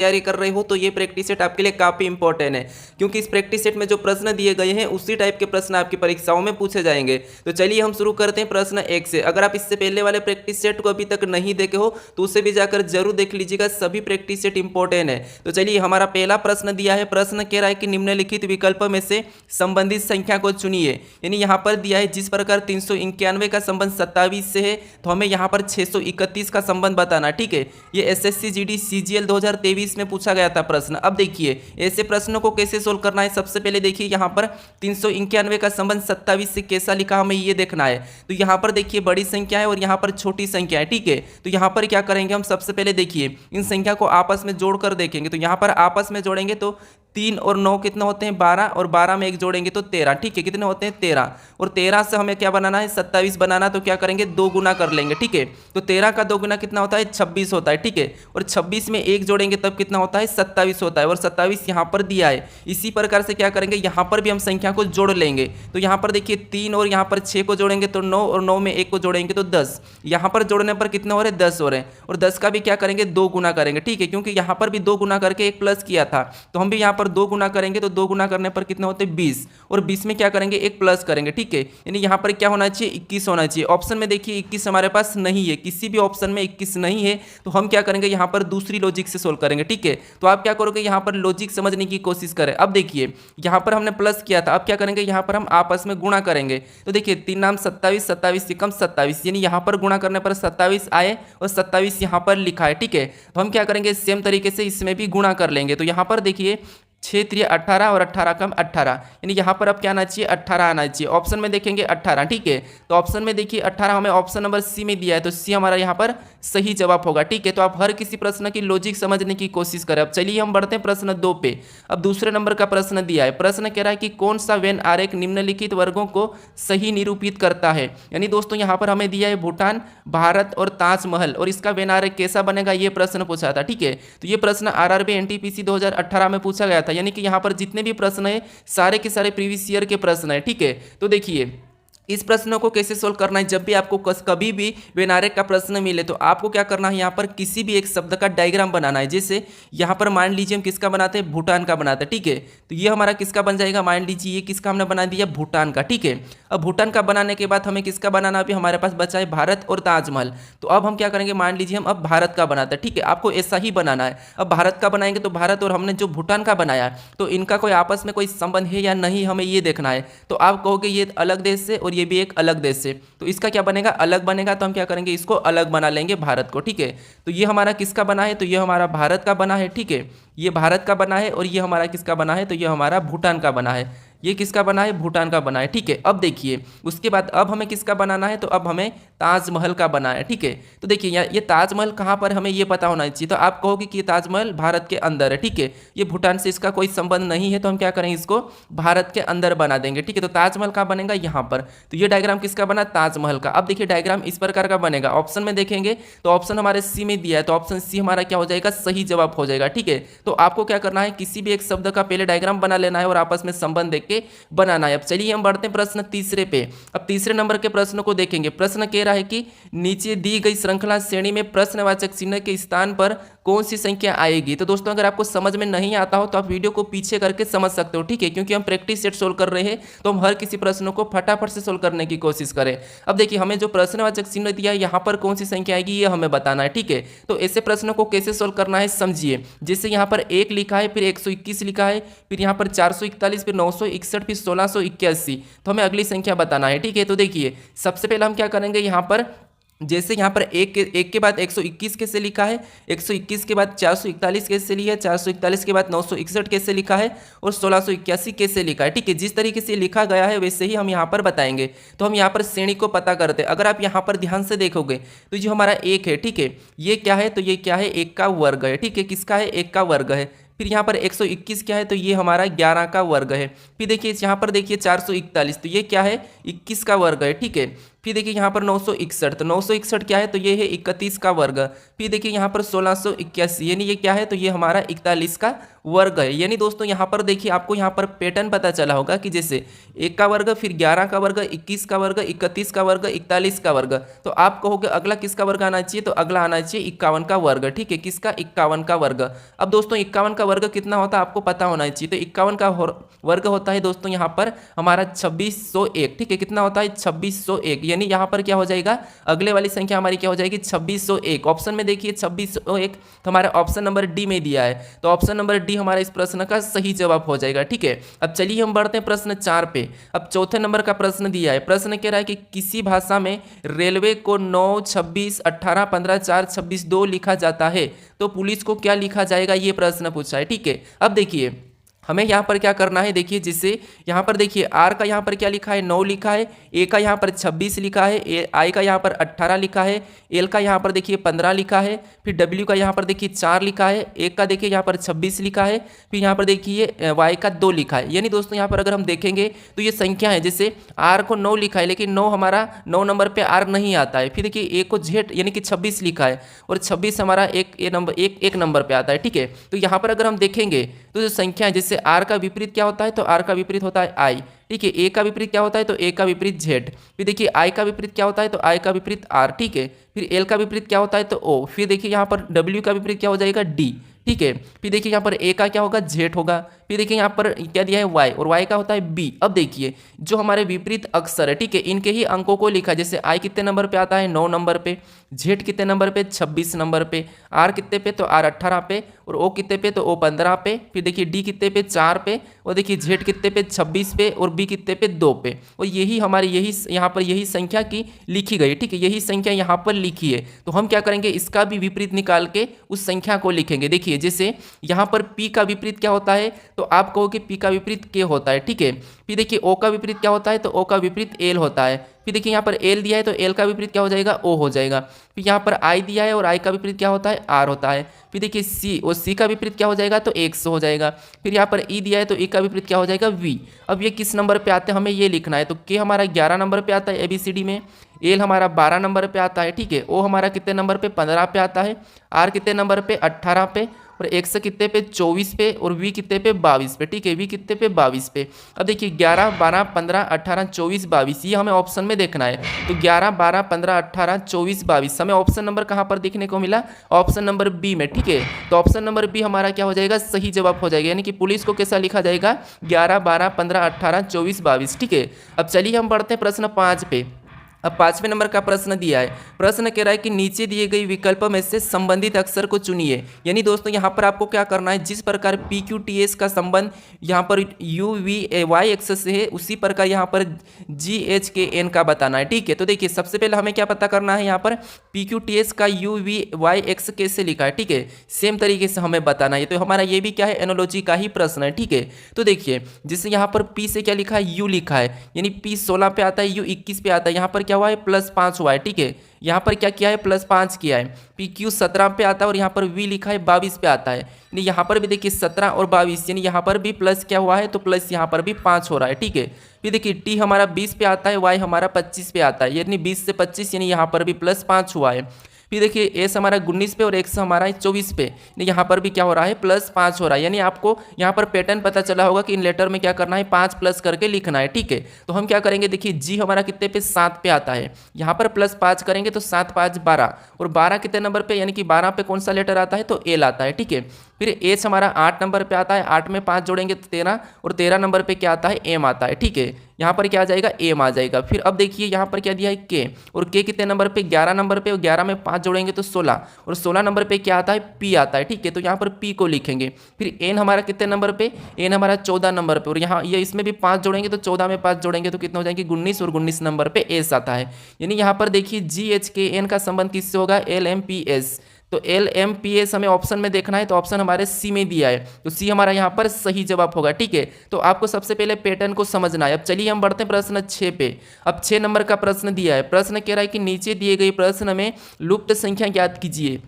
तैयारी कर रहे हो तो ये प्रैक्टिस सेट आपके लिए काफ़ी इंपॉर्टेंट है, क्योंकि इस प्रैक्टिस सेट में जो प्रश्न दिए गए हैं उसी टाइप के प्रश्न आपकी परीक्षाओं में पूछे जाएंगे। तो चलिए हम शुरू करते हैं प्रश्न 1 से। अगर आप इससे पहले वाले प्रैक्टिस सेट को अभी तक नहीं देखे हो तो उसे भी जाकर जरूर देख लीजिएगा, सभी प्रैक्टिस सेट इंपॉर्टेंट है। तो चलिए हमारा पहला प्रश्न दिया है, प्रश्न कह रहा है कि निम्नलिखित विकल्प में से संबंधित संख्या को चुनिए। यानी यहाँ पर दिया है जिस प्रकार 391 का संबंध 27 से है तो हमें यहाँ पर 631 का संबंध बताना। ठीक है, ये एसएससी जीडी सीजीएल 2023 में पूछा गया था प्रश्न। अब देखिए ऐसे प्रश्नों को कैसे सोल्व करना है। सबसे पहले देखिए यहाँ पर 391 का संबंध 27 से कैसा लिखा हमें ये देखना है। तो यहाँ पर देखिए बड़ी संख्या है और यहाँ पर छोटी संख्या है। ठीक है, तो यहाँ पर क्या करेंगे हम, सबसे पहले देखिए इन संख्या को आपस में जोड़कर देखेंगे। तो यहाँ पर आपस में जोड़ेंगे तो 3 और 9 कितना होते हैं 12, और 12 में एक जोड़ेंगे तो 13। ठीक है, कितने होते हैं 13, और 13 से हमें क्या बनाना है 27 बनाना। तो क्या करेंगे 2 गुना कर लेंगे। ठीक है, तो 13 का 2 गुना कितना होता है 26 होता है। ठीक है, और 26 में एक जोड़ेंगे तब कितना होता है 27 होता है, और 27 यहाँ पर दिया है। इसी प्रकार से क्या करेंगे यहाँ पर भी हम संख्या को जोड़ लेंगे। तो यहाँ पर देखिए 3 और यहाँ पर 6 को जोड़ेंगे तो 9, और 9 में 1 को जोड़ेंगे तो 10। यहाँ पर जोड़ने पर कितना हो रहे हैं 10 हो रहे हैं, और 10 का भी क्या करेंगे 2 गुना करेंगे। ठीक है, क्योंकि यहाँ पर भी 2 गुना करके एक प्लस किया था तो हम भी यहाँ पर 2 गुना करेंगे। तो 2 गुना करने पर कितने होते हैं 20, और 20 में क्या करेंगे एक प्लस करेंगे। ठीक है, यानी यहाँ पर क्या होना चाहिए 21 होना चाहिए। ऑप्शन में देखिए 21 हमारे पास नहीं है, किसी भी ऑप्शन में 21 नहीं है, तो हम क्या करेंगे यहाँ पर दूसरी लॉजिक से सोल्व करेंगे। ठीक है, तो आप क्या करोगे यहाँ पर लॉजिक समझने की कोशिश करें। अब देखिए यहाँ पर हमने प्लस किया था, अब क्या करेंगे यहाँ पर हम आपस में गुणा करेंगे। तो देखिए 3 नाम 27, 27 से कम 27, यानी यहाँ पर गुणा करने पर 27 आए और 27 यहाँ पर लिखा है। ठीक है, तो हम क्या करेंगे सेम तरीके से इसमें भी गुणा कर लेंगे। तो यहाँ पर देखिए 6 3 18 और 18 कम 18, यानी यहाँ पर अब क्या आना चाहिए 18 आना चाहिए। ऑप्शन में देखेंगे 18। ठीक है, तो ऑप्शन में देखिए 18 हमें ऑप्शन नंबर सी में दिया है, तो सी हमारा यहाँ पर सही जवाब होगा। ठीक है, तो आप हर किसी प्रश्न की लॉजिक समझने की कोशिश करें। अब चलिए हम बढ़ते हैं प्रश्न 2 पे। अब दूसरे नंबर का प्रश्न दिया है, प्रश्न कह रहा है कि कौन सा वेन आरेख निम्नलिखित वर्गों को सही निरूपित करता है। यानी दोस्तों यहाँ पर हमें दिया है भूटान, भारत और ताजमहल, और इसका वेन आरेख कैसा बनेगा ये प्रश्न पूछा था। ठीक है, तो ये प्रश्न आरआरबी एनटीपीसी 2018 में पूछा गया था। यानी कि यहाँ पर जितने भी प्रश्न है सारे के सारे प्रीवियस ईयर के प्रश्न है। ठीक है, तो देखिए इस प्रश्न को कैसे सोल्व करना है। जब भी आपको कभी भी वेन आरेख का प्रश्न मिले तो आपको क्या करना है, यहाँ पर किसी भी एक शब्द का डायग्राम बनाना है। जैसे यहाँ पर मान लीजिए हम किसका बनाते हैं भूटान का बनाते हैं। ठीक है, तो ये हमारा किसका बन जाएगा, मान लीजिए ये किसका हमने बना दिया भूटान का। ठीक है, अब भूटान का बनाने के बाद हमें किसका बनाना, अभी हमारे पास बचा है भारत और ताजमहल। तो अब हम क्या करेंगे, मान लीजिए हम अब भारत का बनाते हैं। ठीक है, आपको ऐसा ही बनाना है। अब भारत का बनाएंगे तो भारत और हमने जो भूटान का बनाया तो इनका कोई आपस में कोई संबंध है या नहीं, हमें ये देखना है। तो आप कहोगे ये अलग देश से और ये भी एक अलग देश से, तो इसका क्या बनेगा अलग बनेगा। तो हम क्या करेंगे इसको अलग बना लेंगे भारत को। ठीक है, तो ये हमारा किसका बना है, तो ये हमारा भारत का बना है। ठीक है, ये भारत का बना है, और ये हमारा किसका बना है, तो ये हमारा भूटान का बना है। ये किसका बना है भूटान का बना है। ठीक है, अब देखिए उसके बाद अब हमें किसका बनाना है, तो अब हमें ताजमहल का बना है। ठीक है, तो देखिए ये ताजमहल कहाँ पर हमें ये पता होना चाहिए। तो आप कहोगे कि ये ताजमहल भारत के अंदर है। ठीक है, ये भूटान से इसका कोई संबंध नहीं है, तो हम क्या करेंगे इसको भारत के अंदर बना देंगे। ठीक है, तो ताजमहल का बनेगा यहाँ पर। तो ये डायग्राम किसका बना ताजमहल का। अब देखिए डायग्राम इस प्रकार का बनेगा। ऑप्शन में देखेंगे तो ऑप्शन हमारे सी में दिया है, तो ऑप्शन सी हमारा क्या हो जाएगा सही जवाब हो जाएगा। ठीक है, तो आपको क्या करना है किसी भी एक शब्द का पहले डायग्राम बना लेना है और आपस में संबंध देख के बनाना है। अब चलिए हम बढ़ते हैं प्रश्न तीसरे पे। अब तीसरे नंबर के प्रश्न को देखेंगे। प्रश्न कह रहा है कि नीचे दी गई श्रृंखला श्रेणी में प्रश्नवाचक चिन्ह के स्थान पर कौन सी संख्या आएगी। तो दोस्तों अगर आपको समझ में नहीं आता हो तो आप वीडियो को पीछे करके समझ सकते हो। ठीक है, क्योंकि हम प्रैक्टिस सेट सोल्व कर रहे हैं तो हम हर किसी प्रश्न को फटाफट से सोल्व करने की कोशिश करें। अब देखिए हमें जो प्रश्नवाचक चिन्ह दिया है यहाँ पर कौन सी संख्या आएगी ये हमें बताना है। ठीक है, तो ऐसे प्रश्नों को कैसे सोल्व करना है समझिए। जैसे यहाँ पर 1 लिखा है, फिर 121 लिखा है, फिर यहाँ पर 441, फिर 961, फिर 1681, तो हमें अगली संख्या बताना है। ठीक है, तो देखिए सबसे पहले हम क्या करेंगे यहाँ पर, जैसे यहाँ पर एक के बाद 121 कैसे लिखा है, 121 के बाद 441 कैसे लिखा है, 441 के बाद 961 कैसे लिखा है, और 1681 कैसे लिखा है। ठीक है, जिस तरीके से लिखा गया है वैसे ही हम यहाँ पर बताएंगे। तो हम यहाँ पर श्रेणी को पता करते हैं। अगर आप यहाँ पर ध्यान से देखोगे तो जो हमारा 1 है, ठीक है, ये क्या है, तो ये क्या है 1 का वर्ग है। ठीक है, किसका है 1 का वर्ग है। फिर यहाँ पर 121 क्या है, तो ये हमारा 11 का वर्ग है। फिर देखिए यहाँ पर देखिए 441, तो ये क्या है 21 का वर्ग है। ठीक है, फिर देखिए यहाँ पर 961, तो 961 क्या है, तो ये है 31 का वर्ग। फिर देखिए यहाँ पर 1681, यानी ये क्या है, तो ये हमारा 41 का वर्ग है। यानी दोस्तों यहाँ पर देखिए आपको यहाँ पर पैटर्न पता चला होगा कि जैसे 1 का वर्ग, फिर 11 का वर्ग, 21 का वर्ग, 31 का वर्ग, 41 का वर्ग, तो आप कहोगे अगला किसका वर्ग आना चाहिए, तो अगला आना चाहिए 51 का वर्ग। ठीक है, किसका, 51 का वर्ग। अब दोस्तों 51 का वर्ग कितना होता है आपको पता होना चाहिए, तो 51 का वर्ग होता है दोस्तों यहाँ पर हमारा 2601। ठीक है, कितना होता है, 2601। यानी यहाँ पर क्या हो जाएगा, अगले वाली संख्या हमारी क्या हो जाएगी, 2601। ऑप्शन में देखिए 2601, तो हमारा ऑप्शन नंबर डी में दिया है, तो ऑप्शन नंबर डी हमारा इस प्रश्न का सही जवाब हो जाएगा। ठीक है, अब चलिए हम बढ़ते हैं प्रश्न 4 पे। अब चौथे नंबर का प्रश्न दिया है, प्रश्न कह रहा है कि किसी भाषा में रेलवे को 9, 26, 18, 15, 4, 26, 2 लिखा जाता है, तो पुलिस को क्या लिखा जाएगा, ये प्रश्न पूछा है। ठीक है, अब देखिए हमें यहाँ पर क्या करना है, देखिए जिससे यहाँ पर देखिए आर का यहाँ पर क्या लिखा है, 9 लिखा है, ए का यहाँ पर 26 लिखा है, आई का यहाँ पर 18 लिखा है, एल का यहाँ पर देखिए 15 लिखा है, फिर डब्ल्यू का यहाँ पर देखिए 4 लिखा है, एक का देखिए यहाँ पर 26 लिखा है, फिर यहाँ पर देखिए वाई का 2 लिखा है। यानी दोस्तों यहाँ पर अगर हम देखेंगे तो ये संख्या है, जैसे आर को 9 लिखा है, लेकिन 9 हमारा 9 नंबर पर आर नहीं आता है। फिर देखिए ए को जेड यानी कि 26 लिखा है, और 26 हमारा एक नंबर पर आता है। ठीक है, तो यहाँ पर अगर हम देखेंगे तो जो संख्या है, जैसे आर का विपरीत क्या होता है, तो आर का विपरीत होता है आई। ठीक है, ए का विपरीत क्या होता है, तो ए का विपरीत जेड। फिर देखिए आई का विपरीत क्या होता है, तो आई का विपरीत आर। ठीक है, फिर एल का विपरीत क्या होता है, तो ओ। फिर देखिए यहाँ पर डब्ल्यू का विपरीत क्या हो जाएगा, डी। ठीक है, फिर देखिए यहाँ पर ए का क्या होगा, जेड होगा। फिर देखिए यहाँ पर क्या दिया है, वाई, और वाई का होता है बी। अब देखिए जो हमारे विपरीत अक्षर है, ठीक है, इनके ही अंकों को लिखा, जैसे आई कितने नंबर पे आता है, 9 नंबर पे, जेड कितने नंबर पे, 26 नंबर पे, आर कितने पे, तो आर 18 पे, और ओ कितने पे, तो ओ 15 पे। फिर देखिए डी कितने पे, 4 पे, और देखिए जेड कितने पे, 26 पे, और बी कितने पे, 2 पे। और यही हमारी यहाँ पर यही संख्या की लिखी गई। ठीक है, यही संख्या यहाँ पर लिखी है, तो हम क्या करेंगे, इसका भी विपरीत निकाल के उस संख्या को लिखेंगे। देखिए जैसे यहाँ पर पी का विपरीत क्या होता है, तो आप कहो कि पी का विपरीत के होता है। ठीक है, फिर देखिए ओ का विपरीत क्या होता है, तो ओ का विपरीत एल होता है। फिर देखिए यहाँ पर एल दिया है, तो एल का विपरीत क्या हो जाएगा, ओ हो जाएगा। फिर यहाँ पर आई दिया है, और आई का विपरीत क्या होता है, आर होता है। फिर देखिए सी, और सी का विपरीत क्या हो जाएगा, तो एक्स हो जाएगा। फिर यहाँ पर ई दिया है, तो ई का विपरीत क्या हो जाएगा, वी। अब ये किस नंबर पे आते हैं, हमें ये लिखना है। तो के हमारा 11 नंबर पे आता है एबीसीडी में, एल हमारा 12 नंबर पे आता है। ठीक है, ओ हमारा कितने नंबर पे, 15 पे आता है, आर कितने नंबर पे, 18 पे, और एक्स कितने पे, 24 पे, और वी कितने पे, 22 पे। ठीक है, वी कितने पे, 22 पे। अब देखिए 11, 12, 15, 18, 24, 22, ये हमें ऑप्शन में देखना है। तो 11, 12, 15, 18, 24, 22 हमें ऑप्शन नंबर कहाँ पर देखने को मिला, ऑप्शन नंबर बी में। ठीक है, तो ऑप्शन नंबर बी हमारा क्या हो जाएगा, सही जवाब हो जाएगा। यानी कि पुलिस को कैसा लिखा जाएगा, 11, 12, 15, 18, 24, 22। ठीक है, अब चलिए हम बढ़ते हैं प्रश्न 5 पे। अब 5वें नंबर का प्रश्न दिया है, प्रश्न कह रहा है कि नीचे दिए गई विकल्पों में से संबंधित अक्षर को चुनिए। यानी दोस्तों यहाँ पर आपको क्या करना है, जिस प्रकार पी क्यू टी एस का संबंध यहाँ पर U V A Y X से है, उसी प्रकार यहाँ पर जी एच के एन का बताना है। ठीक है, तो देखिए सबसे पहले हमें क्या पता करना है, यहाँ पर पी क्यू टी एस का यू वी वाई एक्स कैसे लिखा है। ठीक है, सेम तरीके से हमें बताना है। तो हमारा ये भी क्या है, एनोलॉजी का ही प्रश्न है। ठीक है, तो देखिए जैसे यहाँ पर पी से क्या लिखा है, यू लिखा है, यानी पी 16 पे आता है, यू 21 पे आता है। यहाँ पर क्या हुआ है, +5 हुआ है। ठीक है, यहाँ पर क्या किया है, +5 किया है। पी क्यू 17 पे आता है, और यहाँ पर वी लिखा है 22 पे आता है। यानी यहाँ पर भी देखिए 17 और 22, यानी यहाँ पर भी प्लस क्या हुआ है, तो प्लस यहाँ पर भी 5 हो रहा है। ठीक है, फिर देखिए टी हमारा 20 पे आता है, वाई हमारा 25 पे आता है, यानी 20 से 25, यानी यहाँ पर भी +5 हुआ है। फिर देखिए एस हमारा 19 पे, और एक्स हमारा 24 पे, यहाँ पर भी क्या हो रहा है, +5 हो रहा है। यानी आपको यहाँ पर पैटर्न पता चला होगा कि इन लेटर में क्या करना है, 5 प्लस करके लिखना है। ठीक है, तो हम क्या करेंगे, देखिए जी हमारा कितने पे, 7 पे आता है, यहाँ पर +5 करेंगे तो 7, 5, 12, और 12 कितने नंबर पे, यानी कि 12 पे कौन सा लेटर आता है, तो एल आता है। ठीक है, फिर एच हमारा 8 नंबर पे आता है, 8 में 5 जोड़ेंगे तो 13, और 13 नंबर पे क्या आता है, एम आता है। ठीक है, यहाँ पर क्या आ जाएगा, एम आ जाएगा। फिर अब देखिए यहाँ पर क्या दिया है, के, और के कितने नंबर पे, 11 नंबर पे, और 11 में 5 जोड़ेंगे तो 16, और 16 नंबर पे क्या आता है, पी आता है। ठीक है, तो यहाँ पर पी को लिखेंगे। फिर एन हमारा कितने नंबर पे, एन हमारा 14 नंबर पे, और यहाँ ये इसमें भी 5 जोड़ेंगे तो 14 में 5 जोड़ेंगे तो कितना हो जाएंगे, 19, और 19 नंबर पे एस आता है। यानी यहाँ पर देखिए जी एच के एन का संबंध किससे होगा, एल एम पी एस। तो एल एम पी एस हमें ऑप्शन में देखना है, तो ऑप्शन हमारे सी में दिया है, तो सी हमारा यहाँ पर सही जवाब होगा। ठीक है, तो आपको सबसे पहले पैटर्न को समझना है। अब चलिए हम बढ़ते हैं प्रश्न 6 पे। अब 6 नंबर का प्रश्न दिया है, प्रश्न कह रहा है कि नीचे दिए गए प्रश्न में लुप्त संख्या ज्ञात कीजिए।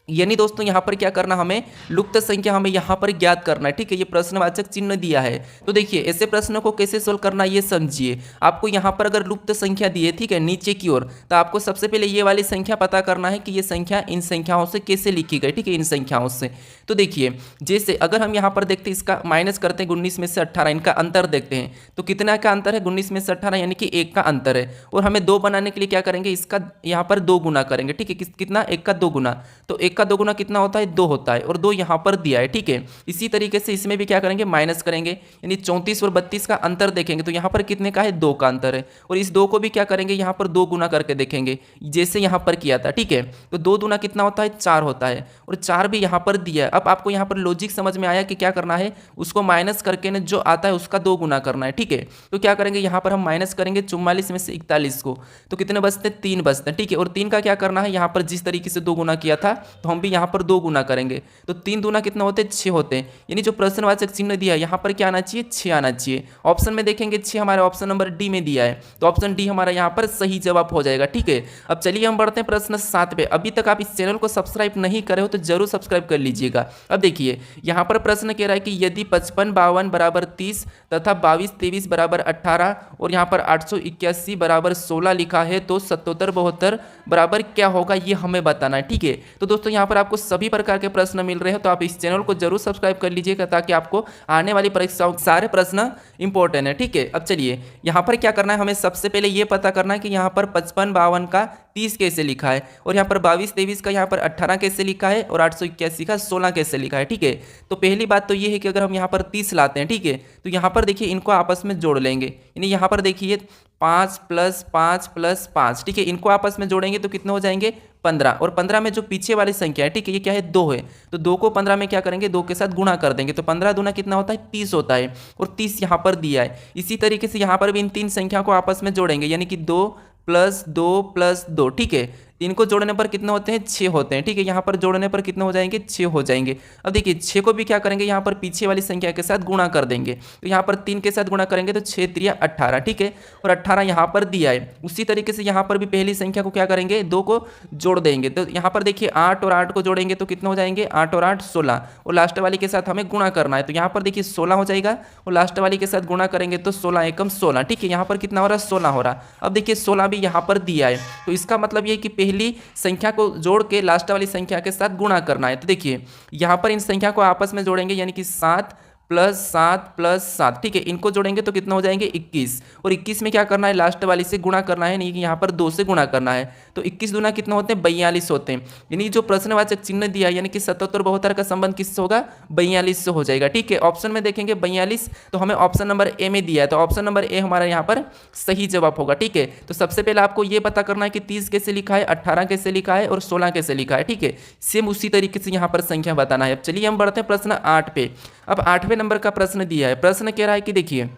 यानी दोस्तों यहाँ पर क्या करना, हमें लुप्त संख्या हमें यहाँ पर ज्ञात करना है। ठीक है, ये प्रश्नवाचक चिन्ह दिया है। तो देखिए ऐसे प्रश्नों को कैसे सोल्व करना ये समझिए। आपको यहाँ पर अगर लुप्त संख्या दी है, ठीक है, नीचे की ओर, तो आपको सबसे पहले ये वाली संख्या पता करना है कि ये संख्या इन संख्याओं से कैसे लिखी गई। ठीक है, इन संख्याओं से। तो देखिए जैसे अगर हम यहाँ पर देखते हैं, इसका माइनस करते हैं 19 में से 18, इनका अंतर देखते हैं तो कितना का अंतर है, 19 में से 18 यानी कि 1 का अंतर है। और हमें 2 बनाने के लिए क्या करेंगे, इसका यहाँ पर 2 गुना करेंगे। ठीक है, कितना, 1 का 2 गुना, तो 1 का 2 गुना कितना होता है, 2 होता है, और 2 यहाँ पर दिया है। ठीक है, इसी तरीके से इसमें भी क्या करेंगे, माइनस करेंगे, यानी 34 और 32 का अंतर देखेंगे तो यहाँ पर कितने का है, 2 का अंतर है। और इस 2 को भी क्या करेंगे, यहाँ पर 2 गुना करके देखेंगे जैसे यहाँ पर किया था। ठीक है, तो 2 दूना कितना होता है, 4 होता है, और 4 भी यहाँ पर दिया है। अब आपको यहाँ पर लॉजिक समझ में आया कि क्या करना है, उसको माइनस करके ना जो आता है उसका 2 गुना करना है। ठीक है, तो क्या करेंगे, यहाँ पर हम माइनस करेंगे 44 में से 41 को, तो कितने बचते हैं, 3 बचते हैं। ठीक है, और 3 का क्या करना है, यहाँ पर जिस तरीके से 2 गुना किया था तो हम भी यहाँ पर 2 गुना करेंगे, तो 3 दूना कितना होते हैं, 6 होते हैं। यानी जो प्रश्नवाचक चिन्ह दिया है यहाँ पर क्या आना चाहिए, 6 आना चाहिए। ऑप्शन में देखेंगे 6 हमारे ऑप्शन नंबर डी में दिया है, तो ऑप्शन डी हमारा यहाँ पर सही जवाब हो जाएगा। ठीक है, अब चलिए हम बढ़ते हैं प्रश्न 7 पे। अभी तक आप इस चैनल को सब्सक्राइब नहीं करे हो तो जरूर सब्सक्राइब कर लीजिएगा। अब देखिए यहाँ पर प्रश्न कह रहा है कि यदि 55 52 बराबर 30 तथा 22 23 बराबर 18 और यहाँ पर 881 बराबर 16 लिखा है तो 77 72 बराबर क्या होगा, ये हमें बताना है। ठीक है, तो दोस्तों यहाँ पर आपको सभी प्रकार के प्रश्न मिल रहे हैं, तो आप इस चैनल को जरूर सब्सक्राइब कर लीजिएगा ताकि आपको आने वाली परीक्षाओं सारे प्रश्न इंपॉर्टेंट है। ठीक है, अब चलिए यहाँ पर क्या करना है, हमें सबसे पहले ये पता करना है कि यहाँ पर 55 52 का 30 कैसे लिखा है, और यहाँ पर 22 23 का यहाँ पर 18 कैसे लिखा है, और 881 का 16 कैसे लिखा है। ठीक है, तो पहली बात तो ये है कि अगर हम यहाँ पर 30 लाते हैं, ठीक है, तो यहाँ पर देखिए इनको आपस में जोड़ लेंगे, यानी यहाँ पर देखिए 5 + 5 + 5, ठीक है, इनको आपस में जोड़ेंगे तो कितने हो जाएंगे, 15, और 15 में जो पीछे वाली संख्या है, ठीक है, ये क्या है, 2 है, तो 2 को 15 में क्या करेंगे, 2 के साथ गुणा कर देंगे, तो 15 दूना कितना होता है, 30 होता है, और 30 यहाँ पर दिया है। इसी तरीके से यहाँ पर भी इन 3 संख्या को आपस में जोड़ेंगे, यानी कि 2 + 2 + 2, ठीक है, इनको जोड़ने पर कितने होते हैं, 6 होते हैं। ठीक है, यहाँ पर जोड़ने पर कितने हो जाएंगे, 6 हो जाएंगे। अब देखिए 6 को भी क्या करेंगे, यहाँ पर पीछे वाली संख्या के साथ गुणा कर देंगे, तो यहाँ पर 3 के साथ गुणा करेंगे तो 6 × 3 = 18, ठीक है, और 18 यहाँ पर दिया है। उसी तरीके से यहाँ पर भी पहली संख्या को क्या करेंगे, 2 को जोड़ देंगे, तो यहाँ पर देखिए 8 और 8 को जोड़ेंगे तो कितने हो जाएंगे, 8 और 8 16, और लास्ट वाली के साथ हमें गुणा करना है, तो यहाँ पर देखिए 16 हो जाएगा, और लास्ट वाली के साथ गुणा करेंगे तो 16 एकम 16, ठीक है, यहाँ पर कितना हो रहा है, 16 हो रहा। अब देखिए 16 भी यहाँ पर दिया है, तो इसका मतलब ये कि पहली संख्या को जोड़ के लास्ट वाली संख्या के साथ गुणा करना है। तो देखिए यहाँ पर इन संख्या को आपस में जोड़ेंगे, यानी कि 7 + 7 + 7, ठीक है, इनको जोड़ेंगे तो कितना हो जाएंगे, 21, और 21 में क्या करना है, लास्ट वाली से गुणा करना है, नहीं कि यहाँ पर 2 से गुणा करना है, तो 21 दूना कितना होते हैं, 42 होते हैं। यानी जो प्रश्नवाचक चिन्ह दिया है, यानी कि 77 72 का संबंध किससे होगा, 42 से हो जाएगा। ठीक है, ऑप्शन में देखेंगे 42, तो हमें ऑप्शन नंबर ए में दिया है, तो ऑप्शन नंबर ए हमारा यहाँ पर सही जवाब होगा। ठीक है, तो सबसे पहले आपको ये पता करना है कि 30 कैसे लिखा है, 18 कैसे लिखा है, और 16 कैसे लिखा है। ठीक है, सेम उसी तरीके से यहाँ पर संख्या बताना है। अब चलिए हम बढ़ते हैं प्रश्न 8 पे। अब 8वें नंबर का प्रश्न दिया है, प्रश्न कह रहा है कि देखिए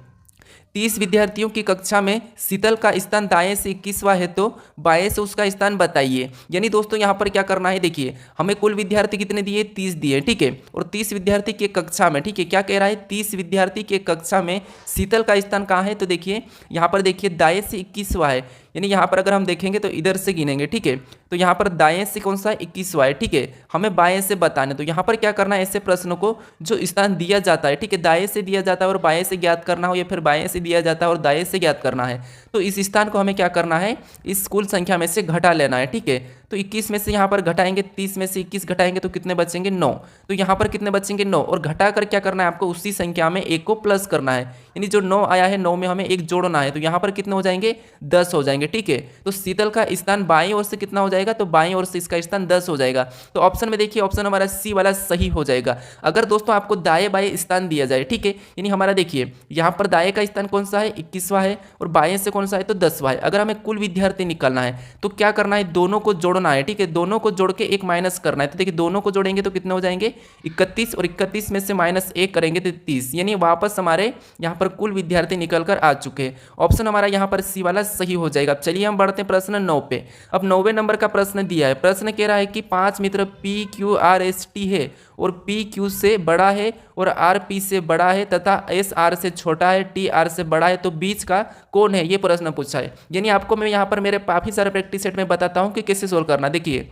30 विद्यार्थियों की कक्षा में शीतल का स्थान दाएं से 21वां है, तो बाएं से उसका स्थान बताइए। यानी दोस्तों यहाँ पर क्या करना है, देखिए हमें कुल विद्यार्थी कितने दिए, 30 दिए, ठीक है, और 30 विद्यार्थी के कक्षा में, ठीक है, क्या कह रहा है, 30 विद्यार्थी के कक्षा में शीतल का स्थान कहाँ है, तो देखिए यहाँ पर देखिए दाएं से 21वां है, यानी यहाँ पर अगर हम देखेंगे तो इधर से गिनेंगे, ठीक है, तो यहाँ पर दाएं से कौन सा है, 21वां है, ठीक है, हमें बाएं से बताना। तो यहाँ पर क्या करना है, ऐसे प्रश्नों को जो स्थान दिया जाता है, ठीक है, दाएं से दिया जाता है और बाएं से ज्ञात करना हो, या फिर बाएं से दिया जाता है और दाएं से ज्ञात करना है, तो इस स्थान को हमें क्या करना है, इस कुल संख्या में से घटा लेना है। ठीक है, तो 21 में से यहाँ पर घटाएंगे, 30 में से 21 घटाएंगे तो कितने बचेंगे, 9, तो यहाँ पर कितने बचेंगे, 9, और घटा कर क्या करना है आपको, उसी संख्या में 1 को प्लस करना है, यानी जो 9 आया है 9 में हमें 1 जोड़ना है, तो यहाँ पर कितने हो जाएंगे, 10 हो जाएंगे। ठीक है, तो शीतल का स्थान बाईं ओर से कितना हो जाएगा, तो बाईं ओर से इसका स्थान 10 हो जाएगा। तो ऑप्शन में देखिए ऑप्शन हमारा सी वाला सही हो जाएगा। अगर दोस्तों आपको दाएं बाएं स्थान दिया जाए, ठीक है, यानी हमारा देखिए यहाँ पर दाएं का स्थान कौन सा है, 21वां है, और बाएं से कौन सा है, तो 10वां है। अगर हमें कुल विद्यार्थी निकालना है तो क्या करना है, दोनों को जोड़ना है, ठीक है, दोनों को जोड़ के एक माइनस करना है। तो देखिए दोनों को जोड़ेंगे तो कितने हो जाएंगे, 31, और 31 में से -1 करेंगे तो 30, यानी वापस हमारे यहाँ पर कुल विद्यार्थी निकल कर आ चुके हैं। ऑप्शन हमारा यहाँ पर सी वाला सही हो जाएगा। अब चलिए हम बढ़ते हैं प्रश्न 9 पे। अब 9वें नंबर का प्रश्न दिया है, प्रश्न कह रहा है कि 5 मित्र PQRST है और PQ से बड़ा है और RP से बड़ा है तथा SR से छोटा है, TR से बड़ा है, तो बीच का कौन है, ये प्रश्न पूछा है। यानी आपको मैं यहाँ पर मेरे काफ़ी सारे प्रैक्टिस सेट में बताता हूँ कि कैसे सोल्व करना। देखिए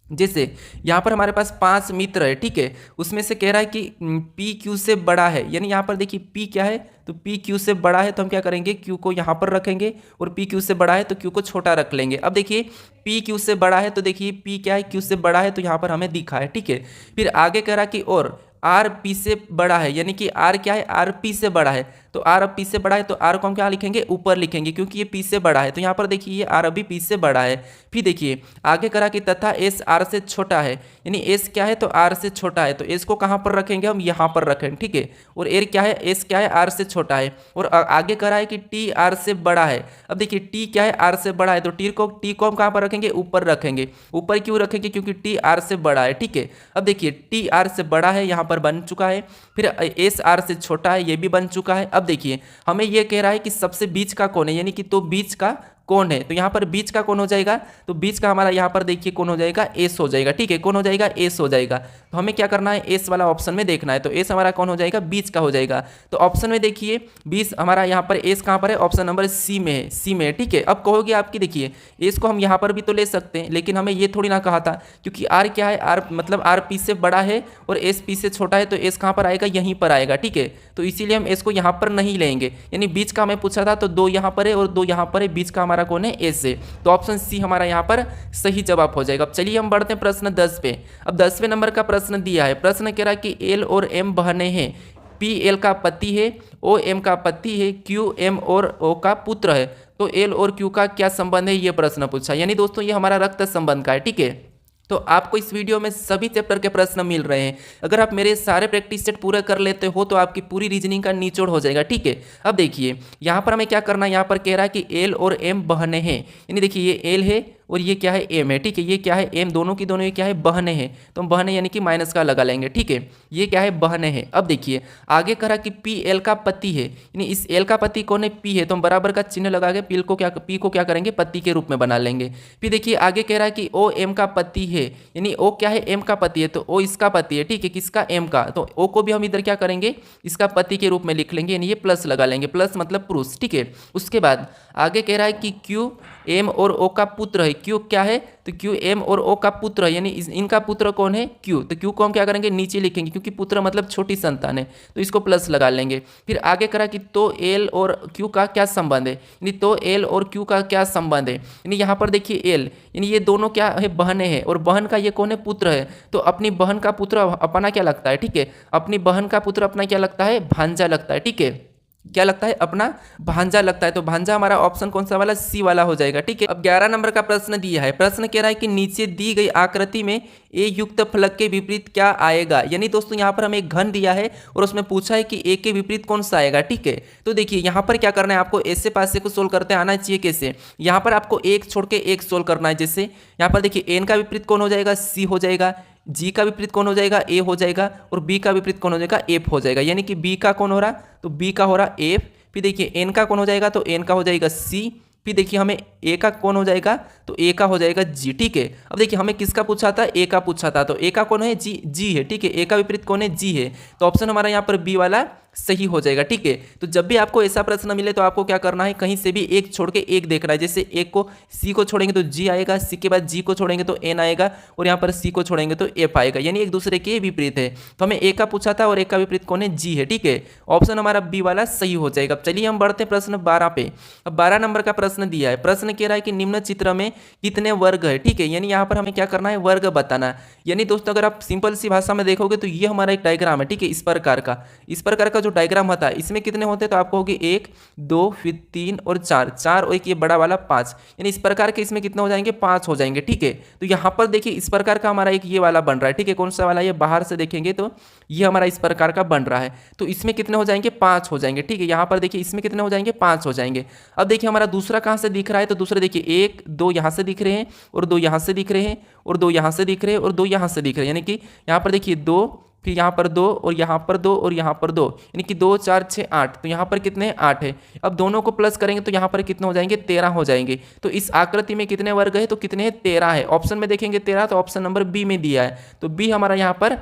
जैसे यहाँ पर हमारे पास 5 मित्र है, ठीक है। उसमें से कह रहा है कि पी क्यू से बड़ा है, यानी यहाँ पर देखिए पी क्या है, तो पी क्यू से बड़ा है तो हम क्या करेंगे, क्यू को यहाँ पर रखेंगे, और पी क्यू से बड़ा है तो क्यू को छोटा रख लेंगे। अब देखिए पी क्यू से बड़ा है तो देखिए पी क्या है, क्यू से बड़ा है, तो यहाँ पर हमें दिखा है, ठीक है। फिर आगे कह रहा कि और आर पी से बड़ा है, यानी कि आर क्या है, आर पी से बड़ा है, तो आर अब पी से बड़ा है तो आर को हम क्या लिखेंगे, ऊपर लिखेंगे, क्योंकि ये पी से बड़ा है। तो यहाँ पर देखिए ये आर अभी पी से बड़ा है। फिर देखिए आगे करा कि तथा एस आर से छोटा है, यानी एस क्या है तो आर से छोटा है, तो एस को कहाँ पर रखेंगे, हम यहाँ पर रखेंगे, ठीक है। और एर क्या है, एस क्या है, आर से छोटा है। और आगे करा है कि टी आर से बड़ा है। अब देखिए टी क्या है, आर से बड़ा है, तो टी को हम कहाँ पर रखेंगे, ऊपर रखेंगे। ऊपर क्यों रखेंगे, क्योंकि टी आर से बड़ा है, ठीक है। अब देखिए टी आर से बड़ा है, यहाँ पर बन चुका है। फिर एस आर से छोटा है, ये भी बन चुका है। अब देखिए हमें ये कह रहा है कि सबसे बीच का कौन है, यानी कि तो बीच का कौन है, तो यहाँ पर बीच का कौन हो जाएगा, तो बीच का हमारा यहाँ पर देखिए कौन हो जाएगा, एस हो जाएगा, ठीक है। कौन हो जाएगा, एस हो जाएगा। तो हमें क्या करना है, एस वाला ऑप्शन में देखना है, तो एस हमारा कौन हो जाएगा, बीच का हो जाएगा। तो ऑप्शन में देखिए 20 हमारा यहाँ पर एस कहाँ पर है, ऑप्शन नंबर सी में है, सी में है, ठीक है। अब कहोगे आपकी देखिए एस को हम यहाँ पर भी तो ले सकते हैं, लेकिन हमें ये थोड़ी ना कहा था, क्योंकि आर क्या है, आर मतलब आर पी से बड़ा है और एस पी से छोटा है, तो एस कहाँ पर आएगा, यहीं पर आएगा, ठीक है। तो इसीलिए हम एस को यहाँ पर नहीं लेंगे, यानी बीच का हमें पूछा था, तो 2 यहाँ पर है और 2 यहाँ पर है, बीच का हमारा कौन है, एस से। तो ऑप्शन सी हमारा यहाँ पर सही जवाब हो जाएगा। अब चलिए हम बढ़ते हैं प्रश्न 10 पे। अब 10वें नंबर का प्रश्न दिया है, प्रश्न कह रहा है कि एल और एम बहनें हैं, पी एल का पति है, ओ एम का पति है, क्यू एम और ओ का पुत्र है, तो एल और क्यू का क्या संबंध है, ये प्रश्न पूछा। यानी दोस्तों ये हमारा रक्त संबंध का है, ठीक है। तो आपको इस वीडियो में सभी चैप्टर के प्रश्न मिल रहे हैं। अगर आप मेरे सारे प्रैक्टिस सेट पूरा कर लेते हो तो आपकी पूरी रीजनिंग का निचोड़ हो जाएगा, ठीक है। अब देखिए यहाँ पर हमें क्या करना है, यहाँ पर कह रहा है कि एल और एम बहनें हैं, यानी देखिए ये एल है और ये क्या है, एम है, ठीक है। ये क्या है, एम, दोनों की दोनों ये क्या है, बहनें हैं, तो हम बहनें यानी कि माइनस का लगा लेंगे, ठीक है। ये क्या है, बहनें हैं। अब देखिए आगे करा कि पी एल का पति है, यानी इस एल का पति कौन है, पी है, तो हम बराबर का चिन्ह लगा के पी को क्या करेंगे, पति के रूप में बना लेंगे। फिर देखिए आगे कह रहा है कि ओ एम का पति है, यानी ओ क्या है, एम का पति है, तो ओ इसका पति है, ठीक है, किसका, एम का, तो ओ को भी हम इधर क्या करेंगे, इसका पति के रूप में लिख लेंगे, यानी ये प्लस लगा लेंगे, प्लस मतलब पुरुष, ठीक है। उसके बाद आगे कह रहा है कि क्यू एम और ओ का पुत्र है, क्यू क्या है, तो क्यू एम और ओ का पुत्र है, यानी इनका पुत्र कौन है, क्यू, तो क्यू को हम क्या करेंगे, नीचे लिखेंगे, क्योंकि पुत्र मतलब छोटी संतान है, तो इसको प्लस लगा लेंगे। फिर आगे करा कि तो एल और क्यू का क्या संबंध है, यानी तो एल और क्यू का क्या संबंध है, यानी यहाँ पर देखिए एल, यानी ये दोनों क्या है, बहनें हैं, और बहन का ये कौन है, पुत्र है, तो अपनी बहन का पुत्र अपना क्या लगता है, ठीक है, अपनी बहन का पुत्र अपना क्या लगता है, भांजा लगता है, ठीक है, क्या लगता है, अपना भांजा लगता है, तो भांजा हमारा ऑप्शन कौन सा वाला, सी वाला हो जाएगा, ठीक है। अब 11 नंबर का प्रश्न दिया है, प्रश्न कह रहा है कि नीचे दी गई आकृति में ए युक्त फलक के विपरीत क्या आएगा, यानी दोस्तों यहाँ पर हमें एक घन दिया है और उसमें पूछा है कि ए के विपरीत कौन सा आएगा, ठीक है। तो देखिए यहाँ पर क्या करना है, आपको ऐसे पासे को सोल्व करते आना चाहिए, कैसे, यहाँ पर आपको एक छोड़ के एक सोल्व करना है। जैसे यहाँ पर देखिए एन का विपरीत कौन हो जाएगा, सी हो जाएगा, जी का विपरीत कौन हो जाएगा, ए हो जाएगा, और बी का विपरीत कौन हो जाएगा, एफ हो जाएगा, यानी कि बी का कौन हो रहा, तो बी का हो रहा एफ। फिर देखिए एन का कौन हो जाएगा, तो एन का हो जाएगा सी। फिर देखिए हमें ए का कौन हो जाएगा, तो ए का हो जाएगा जी, ठीक है। अब देखिए हमें किसका पूछा था, ए का पूछा था, तो ए का कौन है, जी, जी है, ठीक है। ए का विपरीत कौन है, जी है, तो ऑप्शन हमारा यहाँ पर बी वाला सही हो जाएगा, ठीक है। तो जब भी आपको ऐसा प्रश्न मिले तो आपको क्या करना है, कहीं से भी एक छोड़ के एक देखना है। जैसे एक को सी को छोड़ेंगे तो जी आएगा, सी के बाद जी को छोड़ेंगे तो एन आएगा, और यहाँ पर सी को छोड़ेंगे तो एफ आएगा, यानी एक दूसरे के विपरीत है। तो हमें ए का पूछा था और ए का विपरीत कौन है, जी है, ठीक है। ऑप्शन हमारा बी वाला सही हो जाएगा। अब चलिए हम बढ़ते हैं प्रश्न 12 पे। अब 12 नंबर का प्रश्न दिया है, प्रश्न कह रहा है कि निम्न चित्र में कितने वर्ग है, ठीक है, यानी यहाँ पर हमें क्या करना है, वर्ग बताना है। यानी दोस्तों अगर आप सिंपल सी भाषा में देखोगे तो ये हमारा एक डायग्राम है, ठीक है, इस प्रकार का जो डायग्राम होता है इसमें कितने होते हैं, तो आपको होगी 1 2 फिर 3 और 4 और एक ये बड़ा वाला 5, यानी इस प्रकार के इसमें कितने हो जाएंगे, 5 हो जाएंगे, ठीक है। तो यहाँ पर देखिए इस प्रकार का हमारा एक ये वाला बन रहा है, ठीक है, कौन सा वाला, ये बाहर से देखेंगे तो ये हमारा इस प्रकार का बन रहा है, तो इसमें कितने हो जाएंगे, 5 हो जाएंगे, ठीक है। यहाँ पर देखिए इसमें कितने हो जाएंगे, 5 हो जाएंगे। अब देखिए हमारा दूसरा कहाँ से दिख रहा है, तो दूसरा देखिए 1 2 यहाँ से दिख रहे हैं, और 2 यहाँ से दिख रहे हैं, और 2 यहाँ से दिख रहे हैं, और 2 यहाँ से दिख रहे हैं, यानी कि यहाँ पर देखिए 2, फिर यहाँ पर 2 और यहाँ पर 2 और यहाँ पर 2, यानी कि 2 4 6 8, तो यहाँ पर कितने 8 है। अब दोनों को प्लस करेंगे तो यहाँ पर कितने हो जाएंगे, 13 हो जाएंगे। तो इस आकृति में कितने वर्ग है, तो कितने हैं, 13 है। ऑप्शन में देखेंगे 13, तो ऑप्शन नंबर बी में दिया है, तो बी हमारा यहाँ पर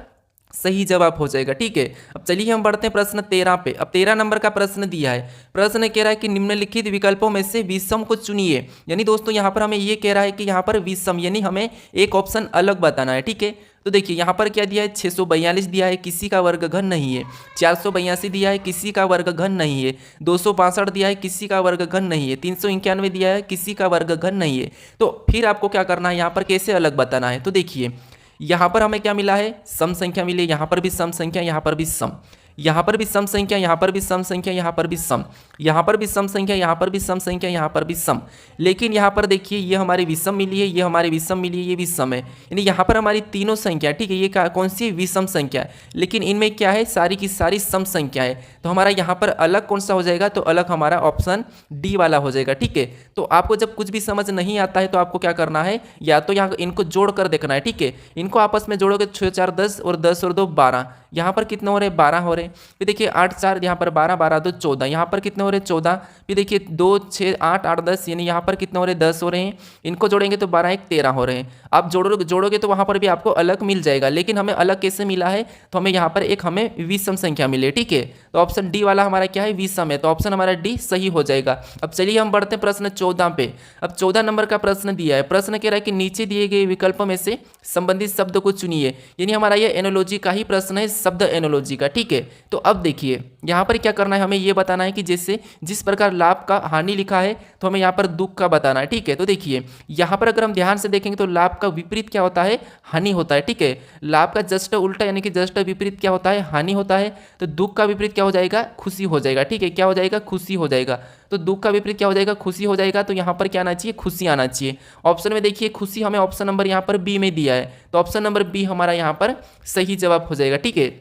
सही जवाब हो जाएगा। ठीक है, अब चलिए हम बढ़ते हैं प्रश्न 13 पे। अब 13 नंबर का प्रश्न दिया है। प्रश्न कह रहा है कि निम्नलिखित विकल्पों में से विषम को चुनिए। यानी दोस्तों यहाँ पर हमें ये कह रहा है कि यहाँ पर विषम यानी हमें एक ऑप्शन अलग बताना है। ठीक है, तो देखिए यहाँ पर क्या दिया है, 642 दिया है, किसी का वर्ग घन नहीं है। 482 दिया है, किसी का वर्ग घन नहीं है। 262 दिया है, किसी का वर्ग घन नहीं है। 391 दिया है, किसी का वर्ग घन नहीं है। तो फिर आपको क्या करना है, यहाँ पर कैसे अलग बताना है। तो देखिए यहाँ पर हमें क्या मिला है, सम संख्या मिली, यहाँ पर भी सम संख्या, यहाँ पर भी सम, यहाँ पर भी सम संख्या, यहाँ पर भी सम संख्या, यहाँ पर भी सम, यहाँ पर भी सम संख्या, यहाँ पर भी सम संख्या, यहाँ पर भी सम। लेकिन यहाँ पर देखिए ये हमारी विषम मिली है, ये हमारी विषम मिली है, ये विषम है। यानी यहाँ पर हमारी तीनों संख्या, ठीक है, ये कौन सी विषम संख्या है, लेकिन इनमें क्या है, सारी की सारी सम संख्या है। तो हमारा यहाँ पर अलग कौन सा हो जाएगा, तो अलग हमारा ऑप्शन डी वाला हो जाएगा। ठीक है, तो आपको जब कुछ भी समझ नहीं आता है तो आपको क्या करना है, या तो यहाँ इनको जोड़ कर देखना है। ठीक है, इनको आपस में जोड़ोगे, 6 4 10 और 10 और 2 12, यहाँ पर कितने हो रहे, 12 हो रहे। फिर देखिए 8 4 यहाँ पर 12, 12 2 14, यहाँ पर कितने हो रहे, 14। फिर देखिए 2 6 8 8 10, यानी यहाँ पर कितने हो रहे, 10 हो रहे हैं। इनको जोड़ेंगे तो 12 1 13 हो रहे हैं। आप जोड़ोगे तो वहाँ पर भी आपको अलग मिल जाएगा, लेकिन हमें अलग कैसे मिला है, तो हमें यहाँ पर एक हमें विषम संख्या मिली है। ठीक है, तो ऑप्शन डी वाला हमारा क्या है, विषम है, तो ऑप्शन हमारा डी सही हो जाएगा। अब चलिए हम बढ़ते हैं प्रश्न 14 पे। अब 14 नंबर का प्रश्न दिया है। प्रश्न कह रहा है कि नीचे दिए गए विकल्पों में से संबंधित शब्द को चुनिए। यानी हमारा ये एनोलॉजी का ही प्रश्न है, शब्द एनोलॉजी का। ठीक है, तो अब देखिए यहाँ पर क्या करना है, हमें ये बताना है कि जैसे जिस प्रकार लाभ का हानि लिखा है, तो हमें यहाँ पर दुख का बताना है। ठीक है, तो देखिए यहाँ पर अगर हम ध्यान से देखेंगे तो लाभ का विपरीत क्या होता है, हानि होता है। ठीक है, लाभ का जस्ट उल्टा यानी कि जस्ट विपरीत क्या होता है, हानि होता है। तो दुख का विपरीत क्या हो जाएगा, खुशी हो जाएगा। ठीक है, क्या हो जाएगा, खुशी हो जाएगा। तो दुख का विपरीत क्या हो जाएगा, खुशी हो जाएगा। तो यहाँ पर क्या आना चाहिए, खुशी आना चाहिए। ऑप्शन में देखिए खुशी हमें ऑप्शन नंबर यहाँ पर बी में दिया है, तो ऑप्शन नंबर बी हमारा यहाँ पर सही जवाब हो जाएगा। ठीक है,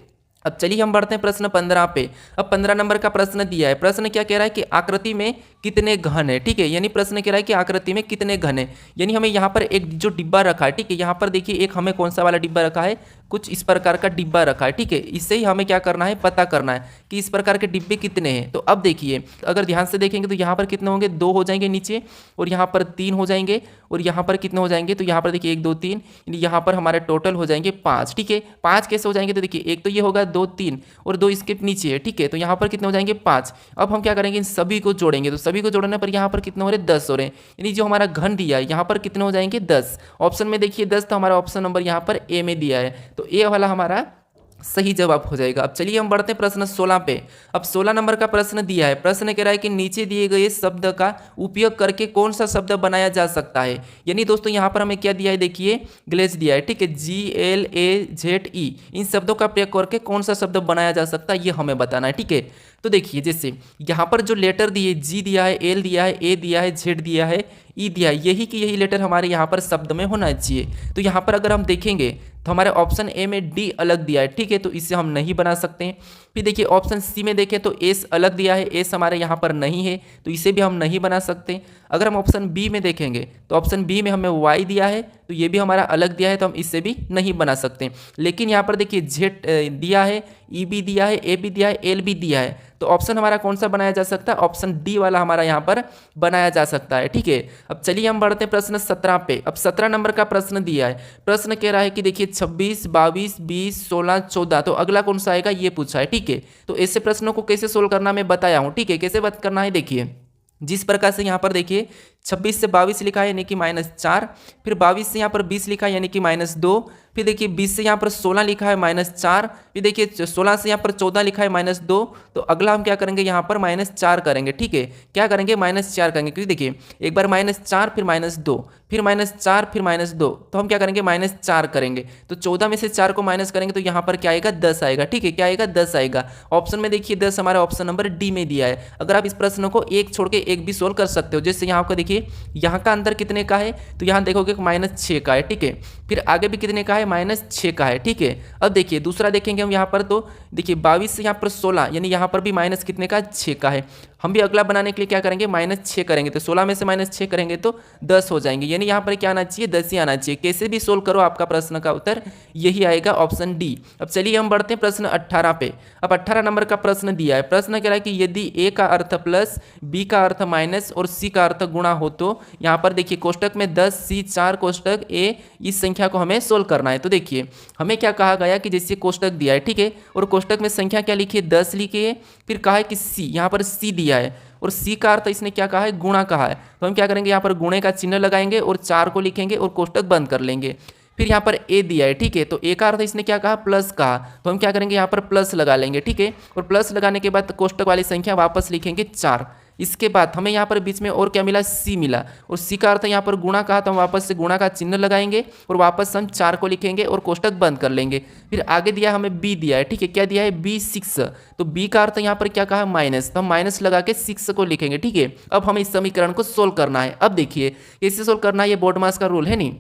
अब चलिए हम बढ़ते हैं प्रश्न 15 पे। अब 15 नंबर का प्रश्न दिया है। प्रश्न क्या कह रहा है कि आकृति में कितने घन है। ठीक है, यानी प्रश्न कह रहा है कि आकृति में कितने घन है। यानी हमें यहाँ पर एक जो डिब्बा रखा है, ठीक है, यहाँ पर देखिए एक हमें कौन सा वाला डिब्बा रखा है, कुछ इस प्रकार का डिब्बा रखा है। ठीक है, इससे ही हमें क्या करना है, पता करना है कि इस प्रकार के डिब्बे कितने हैं। तो अब देखिए अगर ध्यान से देखेंगे तो यहाँ पर कितने होंगे, 2 हो जाएंगे नीचे, और यहाँ पर 3 हो जाएंगे, और यहाँ पर कितने हो जाएंगे, तो यहाँ पर देखिए 1 2 3, यहाँ पर हमारे टोटल हो जाएंगे 5। ठीक है, 5 कैसे हो जाएंगे, तो देखिए एक तो ये होगा 2 3 और 2 इसके नीचे है। ठीक है, तो यहाँ पर कितने हो जाएंगे, 5। अब हम क्या करेंगे, इन सभी को जोड़ेंगे, तो सभी को जोड़ने पर यहाँ पर कितने हो रहे, 10 हो रहे हैं। यानी जो हमारा घन दिया है यहाँ पर कितने हो जाएंगे, 10। ऑप्शन में देखिए 10, तो हमारा ऑप्शन नंबर यहाँ पर ए में दिया है, तो ए वाला हमारा सही जवाब हो जाएगा। अब चलिए हम बढ़ते हैं प्रश्न 16 पे। अब 16 नंबर का प्रश्न दिया है। प्रश्न कह रहा है कि नीचे दिए गए शब्द का उपयोग करके कौन सा शब्द बनाया जा सकता है। यानी दोस्तों यहाँ पर हमें क्या दिया है, देखिए ग्लेज दिया है। ठीक है, GLAZE, इन शब्दों का प्रयोग करके कौन सा शब्द बनाया जा सकता है, ये हमें बताना है। ठीक है, तो देखिए जैसे यहाँ पर जो लेटर दिए, जी दिया है, एल दिया है, ए दिया है, जेड दिया है, ई दिया है, यही कि यही लेटर हमारे यहाँ पर शब्द में होना चाहिए। तो यहाँ पर अगर हम देखेंगे तो हमारे ऑप्शन ए में डी अलग दिया है। ठीक है, तो इसे हम नहीं बना सकते हैं। फिर देखिए ऑप्शन सी में देखें तो एस अलग दिया है, एस हमारे यहाँ पर नहीं है, तो इसे भी हम नहीं बना सकते। अगर हम ऑप्शन बी में देखेंगे तो ऑप्शन बी में हमें वाई दिया है, तो ये भी हमारा अलग दिया है, तो हम इससे भी नहीं बना सकते। लेकिन यहाँ पर देखिए जेड दिया है, ई भी दिया है, ए भी दिया है, एल भी दिया है, तो ऑप्शन हमारा कौन सा बनाया जा सकता है, ऑप्शन डी वाला हमारा यहाँ पर बनाया जा सकता है। ठीक है, अब चलिए हम बढ़ते हैं प्रश्न 17 पे। अब 17 नंबर का प्रश्न दिया है। प्रश्न कह रहा है कि देखिए 26 22 20 16 14, तो अगला कौन सा आएगा, ये पूछा है। ठीक है, तो ऐसे प्रश्नों को कैसे सोल्व करना मैं बताया हूँ। ठीक है, कैसे बात करना है, देखिए जिस प्रकार से यहाँ पर देखिए 26 से 22 लिखा है यानी कि -4, फिर 22 से यहाँ पर 20 लिखा है यानी कि -2, फिर देखिए 20 से यहाँ पर 16 लिखा है -4, फिर देखिए 16 से यहाँ पर 14 लिखा है -2, तो अगला हम क्या करेंगे, यहाँ पर -4 करेंगे। ठीक है, क्या करेंगे, -4 करेंगे, क्योंकि देखिए एक बार -4 फिर -2 फिर -4 फिर -2, तो हम क्या करेंगे, -4 करेंगे। तो 14 में से 4 को माइनस करेंगे तो यहाँ पर क्या आएगा, 10 आएगा। ठीक है, क्या आएगा, 10 आएगा। ऑप्शन में देखिए 10 हमारा ऑप्शन नंबर डी में दिया है। अगर आप इस प्रश्न को एक छोड़ के एक भी सोल्व कर सकते हो, जैसे यहाँ का देखिए यहाँ का अंतर कितने का है, तो यहाँ देखोगे -6 का है। ठीक है, फिर आगे भी कितने का है, -6 का है। ठीक है, अब देखिए दूसरा देखेंगे हम यहाँ पर, तो देखिए 22 से यहाँ पर 16, यानी यहाँ पर भी माइनस कितने का, 6 का है। हम भी अगला बनाने के लिए क्या करेंगे, -6 करेंगे, तो 16 में से -6 करेंगे तो 10 हो जाएंगे, यानी यहाँ पर क्या आना चाहिए, 10 ही आना चाहिए। कैसे भी सोल्व करो आपका प्रश्न का उत्तर यही आएगा, ऑप्शन डी। अब चलिए हम बढ़ते हैं प्रश्न 18 पे। अब 18 नंबर का प्रश्न दिया है। प्रश्न कह रहा है कि यदि ए का अर्थ प्लस, बी का अर्थ माइनस और सी का अर्थ गुणा हो तो यहाँ पर देखिए कोष्टक में 10 सी 4 कोष्टक ए, इस संख्या को हमें सोल्व करना है। तो देखिए हमें क्या कहा गया कि जैसे कोष्टक दिया है, ठीक है, और कोष्टक में संख्या क्या लिखी है, 10 लिखी है, फिर कहा है कि सी, यहाँ पर सी दिया है और सी का अर्थ इसने क्या कहा है, गुणा कहा है। तो हम क्या करेंगे, यहाँ पर गुणे का चिन्ह लगाएंगे और 4 को लिखेंगे और कोष्टक बंद कर लेंगे। फिर यहाँ पर ए दिया है, ठीक है, तो ए का अर्थ इसने क्या कहा, प्लस कहा, तो हम क्या करेंगे, यहाँ पर प्लस लगा लेंगे, ठीक है, और प्लस लगाने के बाद कोष्टक वाली संख्या वापस लिखेंगे 4। इसके बाद हमें यहाँ पर बीच में और क्या मिला, सी मिला, और सी का अर्थ यहाँ पर गुणा कहा, तो हम वापस से गुणा का चिन्ह लगाएंगे और वापस हम 4 को लिखेंगे और कोष्टक बंद कर लेंगे। फिर आगे दिया हमें बी दिया है, ठीक है, क्या दिया है, बी 6, तो बी का अर्थ यहाँ पर क्या कहा, माइनस, तो हम माइनस लगा के 6 को लिखेंगे, ठीक है। अब हमें इस समीकरण को सोल्व करना है। अब देखिए कैसे सोल्व करना है, ये बोर्ड मास का रूल है नहीं,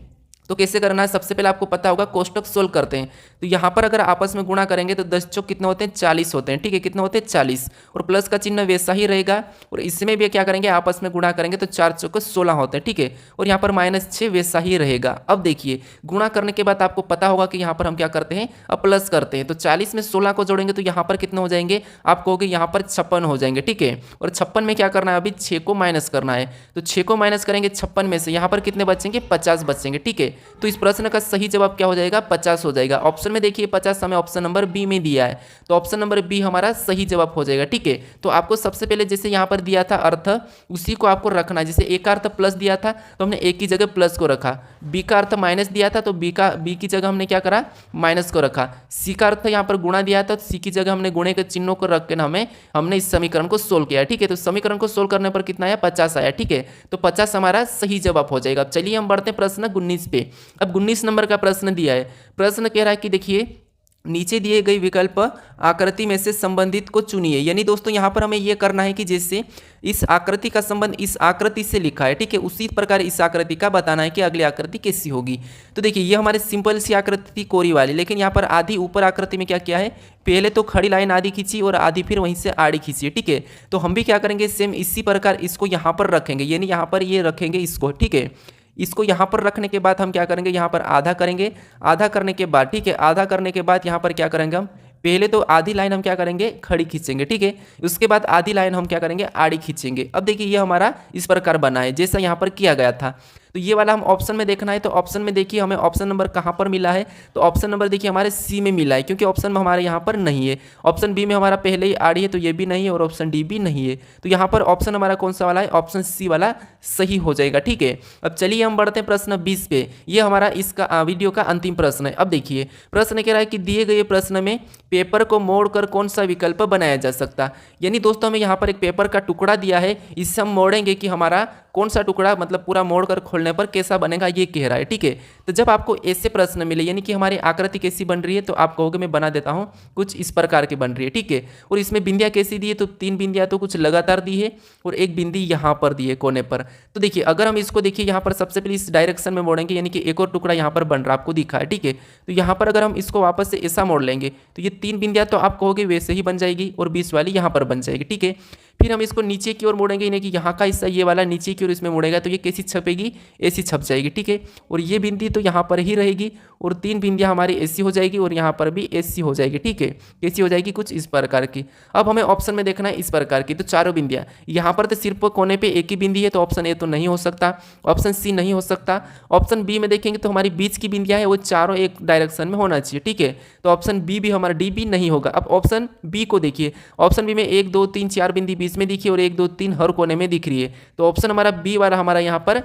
तो कैसे करना है, सबसे पहले आपको पता होगा कोष्टक सोल्व करते हैं। तो यहाँ पर अगर आपस में गुणा करेंगे तो 10 चौक कितने होते हैं, 40 होते हैं, ठीक है, कितने होते हैं, 40, और प्लस का चिन्ह वैसा ही रहेगा, और इसमें भी क्या करेंगे, आपस में गुणा करेंगे तो 4 चौक 16 होते हैं, ठीक है, और यहाँ पर -6 वैसा ही रहेगा। अब देखिए गुणा करने के बाद आपको पता होगा कि यहाँ पर हम क्या करते हैं, अब प्लस करते हैं, तो 40 में 16 को जोड़ेंगे तो यहाँ पर कितने हो जाएंगे, आप कहोगे यहाँ पर 56 हो जाएंगे, ठीक है, और 56 में क्या करना है, अभी 6 को माइनस करना है, तो 6 को माइनस करेंगे 56 में से, यहाँ पर कितने बचेंगे, 50 बचेंगे, ठीक है। तो इस प्रश्न का सही जवाब क्या हो जाएगा, 50 हो जाएगा। ऑप्शन में देखिए 50 हमें ऑप्शन नंबर बी में दिया है, तो ऑप्शन नंबर बी हमारा सही जवाब हो जाएगा, ठीक है। तो आपको सबसे पहले जैसे यहाँ पर दिया था अर्थ, उसी को आपको रखना है। जैसे ए का अर्थ प्लस दिया था तो हमने ए की जगह प्लस को रखा, बी का अर्थ माइनस दिया था तो बी की जगह हमने क्या करा, माइनस को रखा, सी का अर्थ यहाँ पर गुणा दिया था तो सी की जगह हमने गुणे के चिन्हों को रख के हमने इस समीकरण को सोल्व किया, ठीक है। तो समीकरण को सोल्व करने पर कितना आया, 50 आया, ठीक है, तो 50 हमारा सही जवाब हो जाएगा। अब चलिए हम बढ़ते हैं प्रश्न 19 पे। अब 19 नंबर का प्रश्न दिया है। प्रश्न कह रहा है कि देखिए नीचे दिए गई विकल्प आकृति में से संबंधित को चुनिए, यानी दोस्तों यहाँ पर हमें यह करना है कि जैसे इस आकृति का संबंध इस आकृति से लिखा है, ठीक है, उसी प्रकार इस आकृति का बताना है कि अगली आकृति कैसी होगी। तो देखिए ये हमारे सिंपल सी आकृति थी कोरी वाली, लेकिन यहाँ पर आधी ऊपर आकृति में क्या किया है, पहले तो खड़ी लाइन आधी खींची और आधी फिर वहीं से आड़ी खींची है, ठीक है। तो हम भी क्या करेंगे, सेम इसी प्रकार इसको यहाँ पर रखेंगे, यानी यहाँ पर ये रखेंगे इसको, ठीक है। इसको यहाँ पर रखने के बाद हम क्या करेंगे, यहाँ पर आधा करेंगे, आधा करने के बाद, ठीक है, आधा करने के बाद यहाँ पर क्या करेंगे, हम पहले तो आधी लाइन हम क्या करेंगे, खड़ी खींचेंगे, ठीक है, उसके बाद आधी लाइन हम क्या करेंगे, आड़ी खींचेंगे। अब देखिए ये हमारा इस प्रकार बना है जैसा यहाँ पर किया गया था। तो ये वाला हम ऑप्शन में देखना है, तो ऑप्शन में देखिए हमें ऑप्शन नंबर कहाँ पर मिला है, तो ऑप्शन नंबर देखिए हमारे सी में मिला है, क्योंकि ऑप्शन में हमारे यहाँ पर नहीं है। ऑप्शन बी में हमारा पहले ही आड़ी है तो ये भी नहीं है, और ऑप्शन डी भी नहीं है, तो यहाँ पर ऑप्शन हमारा कौन सा वाला है, ऑप्शन सी वाला सही हो जाएगा, ठीक है। अब चलिए हम बढ़ते हैं प्रश्न 20 पे। ये हमारा इसका वीडियो का अंतिम प्रश्न है। अब देखिए प्रश्न कह रहा है कि दिए गए प्रश्न में पेपर को मोड़कर कौन सा विकल्प बनाया जा सकता, यानी दोस्तों हमें यहाँ पर एक पेपर का टुकड़ा दिया है, इससे हम मोड़ेंगे कि हमारा कौन सा टुकड़ा, मतलब पूरा मोड़कर खोलने पर कैसा बनेगा, ये कह रहा है, ठीक है। तो जब आपको ऐसे प्रश्न मिले, यानी कि हमारी आकृति कैसी बन रही है, तो आप कहोगे मैं बना देता हूँ, कुछ इस प्रकार की बन रही है, ठीक है। और इसमें बिंदियाँ कैसी दी है, तो 3 बिंदियाँ तो कुछ लगातार दी है और एक बिंदी यहाँ पर दी है कोने पर। तो देखिए अगर हम इसको देखिए यहाँ पर सबसे पहले इस डायरेक्शन में मोड़ेंगे, यानी कि एक और टुकड़ा यहाँ पर बन रहा है, आपको दिखा है, ठीक है। तो यहाँ पर अगर हम इसको वापस से ऐसा मोड़ लेंगे तो ये 3 बिंदियाँ तो आप कहोगे वैसे ही बन जाएगी और 20 वाली यहाँ पर बन जाएगी, ठीक है। फिर हम इसको नीचे की ओर मोड़ेंगे, यानी कि यहाँ का हिस्सा ये वाला नीचे की ओर इसमें मुड़ेगा, तो ये कैसी छपेगी, ऐसी छप जाएगी, ठीक है। और ये बिंदी तो यहाँ पर ही रहेगी और 3 बिंदियाँ हमारी ऐसी हो जाएगी और यहाँ पर भी ऐसी हो जाएगी, ठीक है। कैसी हो जाएगी, कुछ इस प्रकार की। अब हमें ऑप्शन में देखना है इस प्रकार की, तो चारों बिंदियाँ यहाँ पर तो सिर्फ कोने पे एक ही बिंदी है, तो ऑप्शन ए तो नहीं हो सकता, ऑप्शन सी नहीं हो सकता। ऑप्शन बी में देखेंगे तो हमारी बीच की बिंदियाँ है वो चारों एक डायरेक्शन में होना चाहिए, ठीक है। तो ऑप्शन बी भी हमारा डी भी नहीं होगा। अब ऑप्शन बी को देखिए, ऑप्शन बी में 1 2 3 4 बिंदी बीच में दिखी और 1 2 3 हर कोने में दिख रही है, तो ऑप्शन हमारा बी वाला हमारा यहाँ पर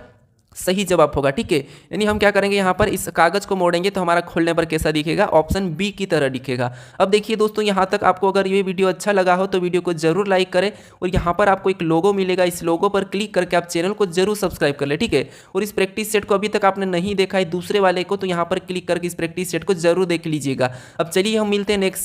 सही जवाब होगा, ठीक है। यानी हम क्या करेंगे, यहाँ पर इस कागज को मोड़ेंगे तो हमारा खोलने पर कैसा दिखेगा, ऑप्शन बी की तरह दिखेगा। अब देखिए दोस्तों यहाँ तक आपको अगर ये वीडियो अच्छा लगा हो तो वीडियो को जरूर लाइक करें, और यहाँ पर आपको एक लोगो मिलेगा, इस लोगो पर क्लिक करके आप चैनल को जरूर सब्सक्राइब कर ले, ठीक है। और इस प्रैक्टिस सेट को अभी तक आपने नहीं देखा है दूसरे वाले को, तो यहाँ पर क्लिक करके इस प्रैक्टिस सेट को जरूर देख लीजिएगा। अब चलिए हम मिलते हैं नेक्स्ट